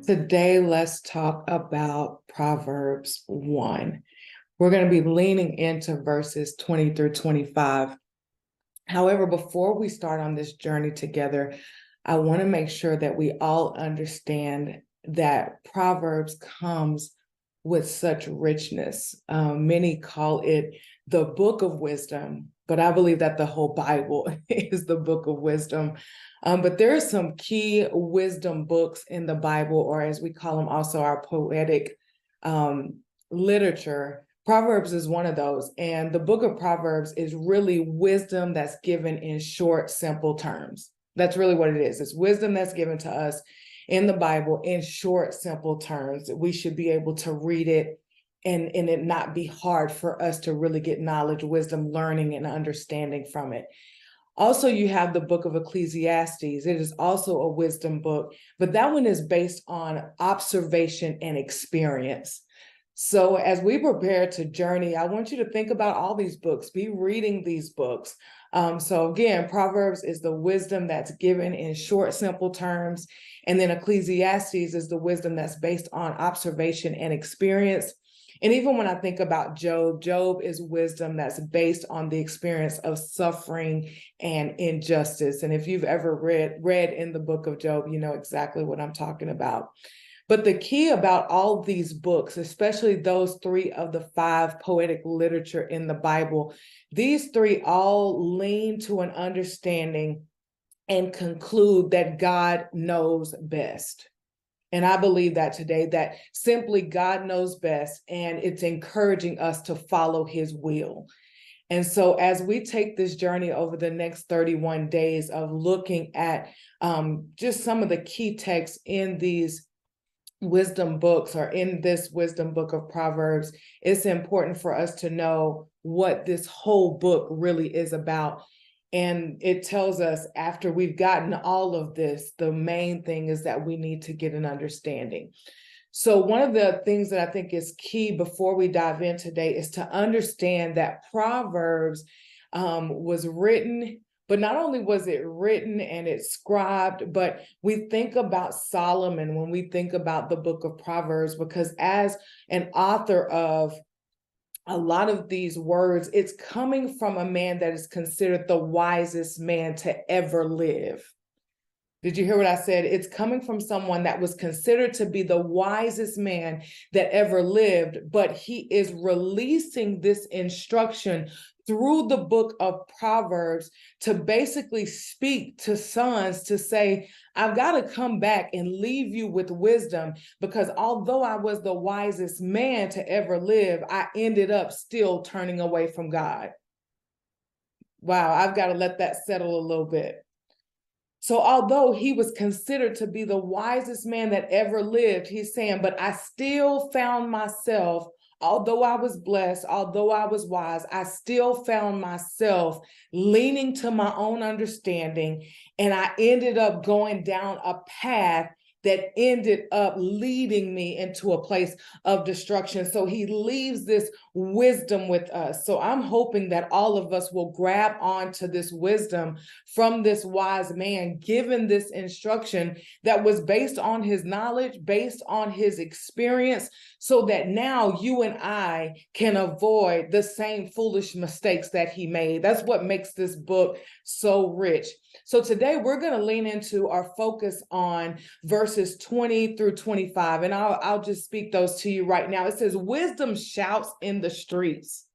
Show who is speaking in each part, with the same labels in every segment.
Speaker 1: Today, let's talk about Proverbs 1. We're going to be leaning into verses 20 through 25. However, before we start on this journey together, I want to make sure that we all understand that Proverbs comes with such richness. Many call it the book of wisdom, but I believe that the whole Bible is the book of wisdom. But there are some key wisdom books in the Bible, or as we call them also our poetic literature. Proverbs is one of those. And the book of Proverbs is really wisdom that's given in short, simple terms. That's really what it is. It's wisdom that's given to us in the Bible in short, simple terms. We should be able to read it and it not be hard for us to really get knowledge, wisdom, learning, and understanding from it. Also, you have the book of Ecclesiastes. It is also a wisdom book, but that one is based on observation and experience. So as we prepare to journey, I want you to think about all these books, be reading these books. So again, Proverbs is the wisdom that's given in short, simple terms. And then Ecclesiastes is the wisdom that's based on observation and experience. And even when I think about Job, Job is wisdom that's based on the experience of suffering and injustice. And if you've ever read in the book of Job, you know exactly what I'm talking about. But the key about all these books, especially those 3 of the 5 poetic literature in the Bible, these 3 all lean to an understanding and conclude that God knows best. And I believe that today, that simply God knows best, and it's encouraging us to follow his will. And so as we take this journey over the next 31 days of looking at just some of the key texts in these wisdom books or in this wisdom book of Proverbs, it's important for us to know what this whole book really is about. And it tells us after we've gotten all of this, the main thing is that we need to get an understanding. So one of the things that I think is key before we dive in today is to understand that Proverbs was written, but not only was it written and it's scribed, but we think about Solomon when we think about the book of Proverbs, because as an author of a lot of these words, it's coming from a man that is considered the wisest man to ever live. Did you hear what I said? It's coming from someone that was considered to be the wisest man that ever lived, but he is releasing this instruction through the book of Proverbs to basically speak to sons to say, I've got to come back and leave you with wisdom, because although I was the wisest man to ever live, I ended up still turning away from God. Wow, I've got to let that settle a little bit. So although he was considered to be the wisest man that ever lived, he's saying, but I still found myself, although I was blessed, although I was wise, I still found myself leaning to my own understanding. And I ended up going down a path that ended up leading me into a place of destruction. So he leaves this wisdom with us. So I'm hoping that all of us will grab onto this wisdom from this wise man, given this instruction that was based on his knowledge, based on his experience, so that now you and I can avoid the same foolish mistakes that he made. That's what makes this book so rich. So today we're going to lean into our focus on verses 20 through 25, and I'll just speak those to you right now. It says, wisdom shouts in the streets.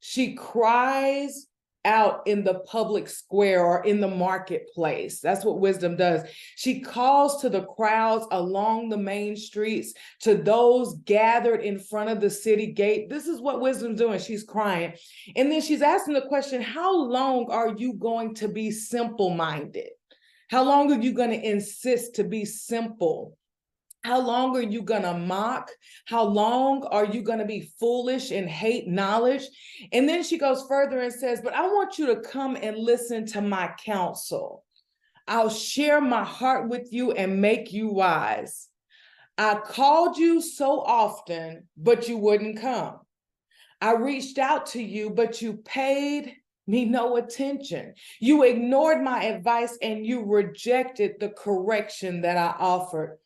Speaker 1: She cries out in the public square or in the marketplace. That's what wisdom does. She calls to the crowds along the main streets, to those gathered in front of the city gate. This is what wisdom's doing. She's crying. And then she's asking the question, how long are you going to be simple-minded? How long are you going to insist to be simple? How long are you going to mock? How long are you going to be foolish and hate knowledge? And then she goes further and says, but I want you to come and listen to my counsel. I'll share my heart with you and make you wise. I called you so often, but you wouldn't come. I reached out to you, but you paid me no attention. You ignored my advice and you rejected the correction that I offered.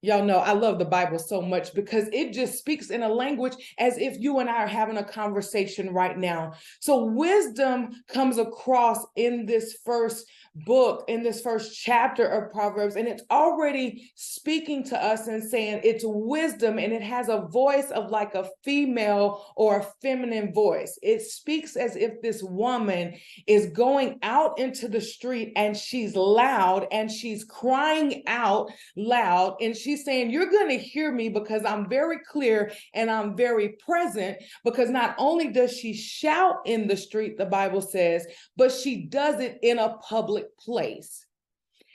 Speaker 1: Y'all know I love the Bible so much because it just speaks in a language as if you and I are having a conversation right now. So wisdom comes across in this first book, in this first chapter of Proverbs, and it's already speaking to us and saying it's wisdom, and it has a voice of like a female or a feminine voice. It speaks as if this woman is going out into the street and she's loud and she's crying out loud, and she's saying, you're going to hear me because I'm very clear and I'm very present. Because not only does she shout in the street, the Bible says, but she does it in a public place.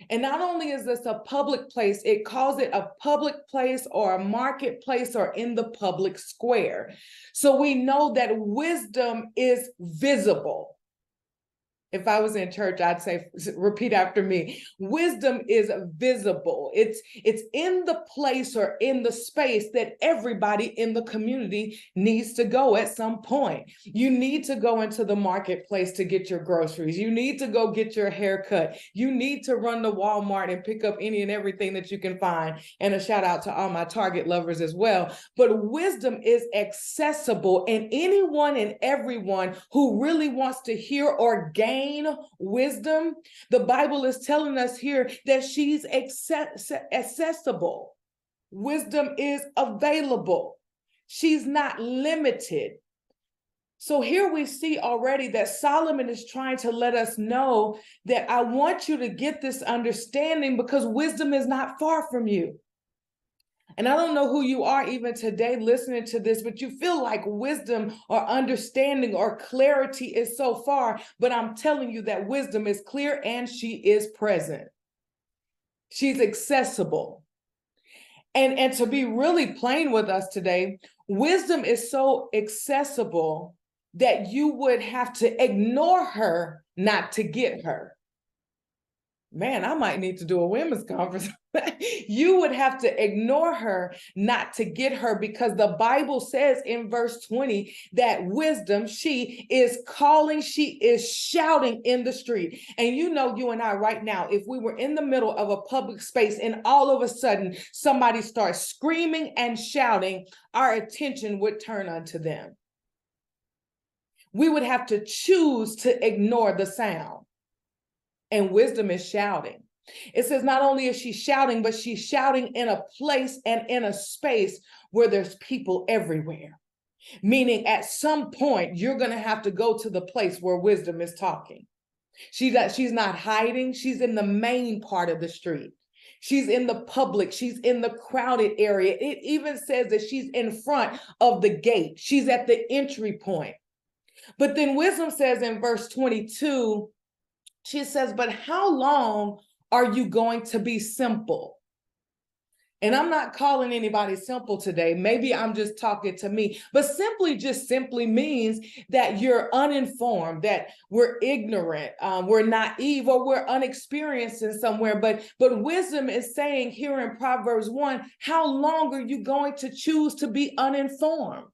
Speaker 1: And not only is this a public place, it calls it a public place or a marketplace or in the public square. So we know that wisdom is visible. If I was in church, I'd say, repeat after me. Wisdom is visible. It's in the place or in the space that everybody in the community needs to go at some point. You need to go into the marketplace to get your groceries. You need to go get your hair cut. You need to run to Walmart and pick up any and everything that you can find. And a shout out to all my Target lovers as well. But wisdom is accessible, and anyone and everyone who really wants to hear or gain wisdom, the Bible is telling us here that she's accessible. Wisdom is available. She's not limited. So here we see already that Solomon is trying to let us know that I want you to get this understanding because wisdom is not far from you. And I don't know who you are even today listening to this, but you feel like wisdom or understanding or clarity is so far. But I'm telling you that wisdom is clear and she is present. She's accessible. And to be really plain with us today, wisdom is so accessible that you would have to ignore her not to get her. Man, I might need to do a women's conference. You would have to ignore her not to get her, because the Bible says in verse 20 that wisdom, she is calling, she is shouting in the street. And you know, you and I right now, if we were in the middle of a public space and all of a sudden somebody starts screaming and shouting, our attention would turn unto them. We would have to choose to ignore the sound. And wisdom is shouting. It says not only is she shouting, but she's shouting in a place and in a space where there's people everywhere. Meaning at some point, you're going to have to go to the place where wisdom is talking. She's not hiding. She's in the main part of the street. She's in the public. She's in the crowded area. It even says that she's in front of the gate. She's at the entry point. But then wisdom says in verse 22, she says, but how long are you going to be simple? And I'm not calling anybody simple today. Maybe I'm just talking to me, but simply means that you're uninformed, that we're ignorant, we're naive, or we're unexperienced in somewhere. But wisdom is saying here in Proverbs 1, how long are you going to choose to be uninformed?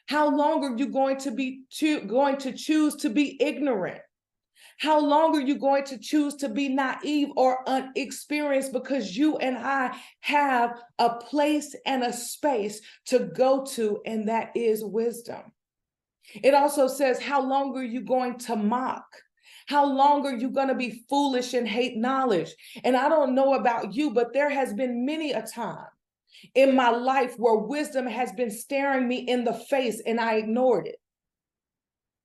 Speaker 1: How long are you going to choose to be ignorant? How long are you going to choose to be naive or unexperienced? Because you and I have a place and a space to go to, and that is wisdom. It also says, how long are you going to mock? How long are you going to be foolish and hate knowledge? And I don't know about you, but there has been many a time in my life where wisdom has been staring me in the face and I ignored it.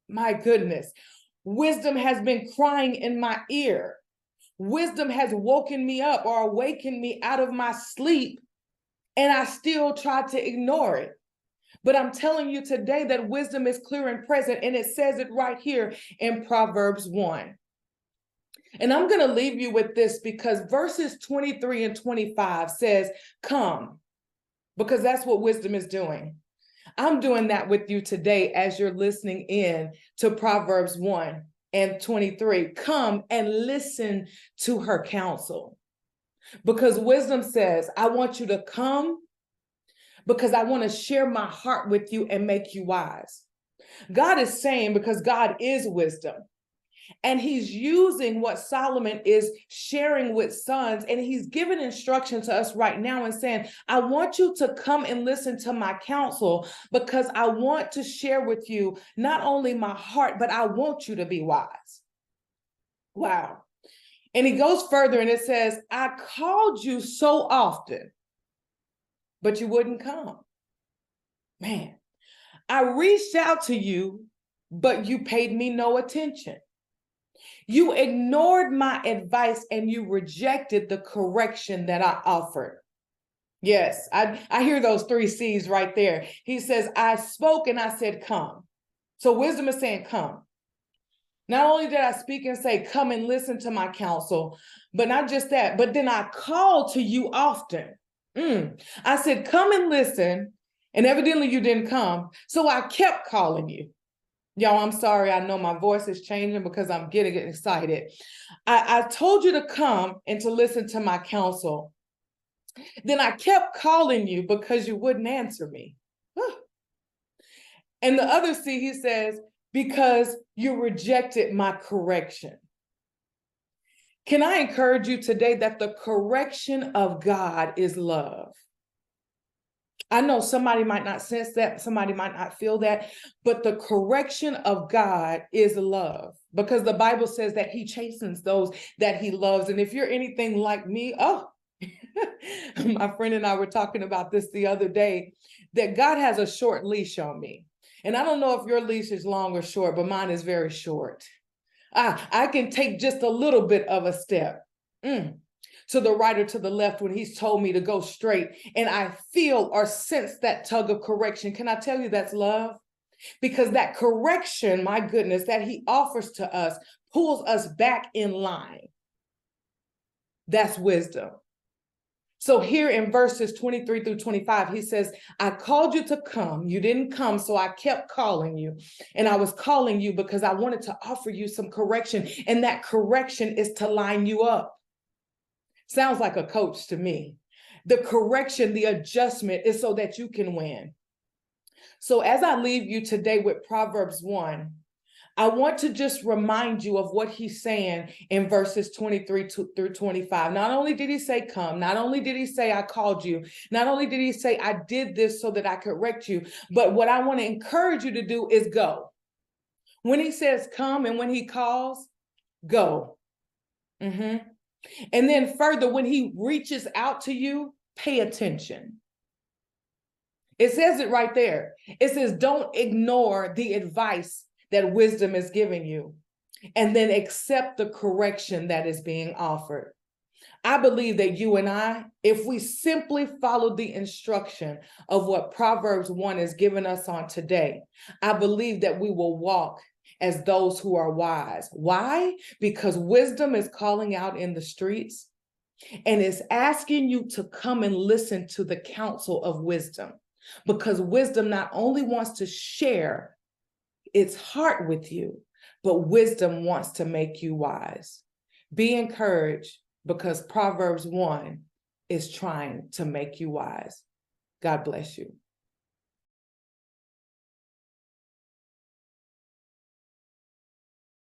Speaker 1: My goodness. Wisdom has been crying in my ear. Wisdom has woken me up or awakened me out of my sleep, and I still tried to ignore it. But I'm telling you today that wisdom is clear and present, and it says it right here in Proverbs 1. And I'm going to leave you with this because verses 23 and 25 says, come, because that's what wisdom is doing. I'm doing that with you today as you're listening in to Proverbs 1 and 23. Come and listen to her counsel. Because wisdom says, I want you to come because I want to share my heart with you and make you wise. God is saying, because God is wisdom, And he's using what Solomon is sharing with sons, and he's giving instruction to us right now and saying, I want you to come and listen to my counsel, because I want to share with you not only my heart, but I want you to be wise. Wow. And he goes further and it says, I called you so often, but you wouldn't come. Man, I reached out to you, but you paid me no attention. You ignored my advice and you rejected the correction that I offered. Yes, I hear those 3 C's right there. He says, I spoke and I said, come. So wisdom is saying, come. Not only did I speak and say, come and listen to my counsel, but not just that, but then I called to you often. I said, come and listen. And evidently you didn't come. So I kept calling you. Y'all, I'm sorry. I know my voice is changing because I'm getting excited. I told you to come and to listen to my counsel. Then I kept calling you because you wouldn't answer me. And the other C, he says, because you rejected my correction. Can I encourage you today that the correction of God is love? I know somebody might not sense that, somebody might not feel that, but the correction of God is love, because the Bible says that he chastens those that he loves. And if you're anything like me, my friend and I were talking about this the other day, that God has a short leash on me. And I don't know if your leash is long or short, but mine is very short. I can take just a little bit of a step to the right or to the left when he's told me to go straight, and I feel or sense that tug of correction. Can I tell you that's love? Because that correction, my goodness, that he offers to us pulls us back in line. That's wisdom. So here in verses 23 through 25, he says, I called you to come. You didn't come, so I kept calling you. And I was calling you because I wanted to offer you some correction. And that correction is to line you up. Sounds like a coach to me. The correction, the adjustment is so that you can win. So as I leave you today with Proverbs 1, I want to just remind you of what he's saying in verses 23 through 25. Not only did he say, come, not only did he say, I called you, not only did he say, I did this so that I could correct you, but what I want to encourage you to do is go. When he says come and when he calls, go. And then further, when he reaches out to you, pay attention. It says it right there. It says, don't ignore the advice that wisdom is giving you, and then accept the correction that is being offered. I believe that you and I, if we simply follow the instruction of what Proverbs 1 is giving us on today, I believe that we will walk as those who are wise. Why? Because wisdom is calling out in the streets and is asking you to come and listen to the counsel of wisdom, because wisdom not only wants to share its heart with you, but wisdom wants to make you wise. Be encouraged, because Proverbs 1 is trying to make you wise. God bless you.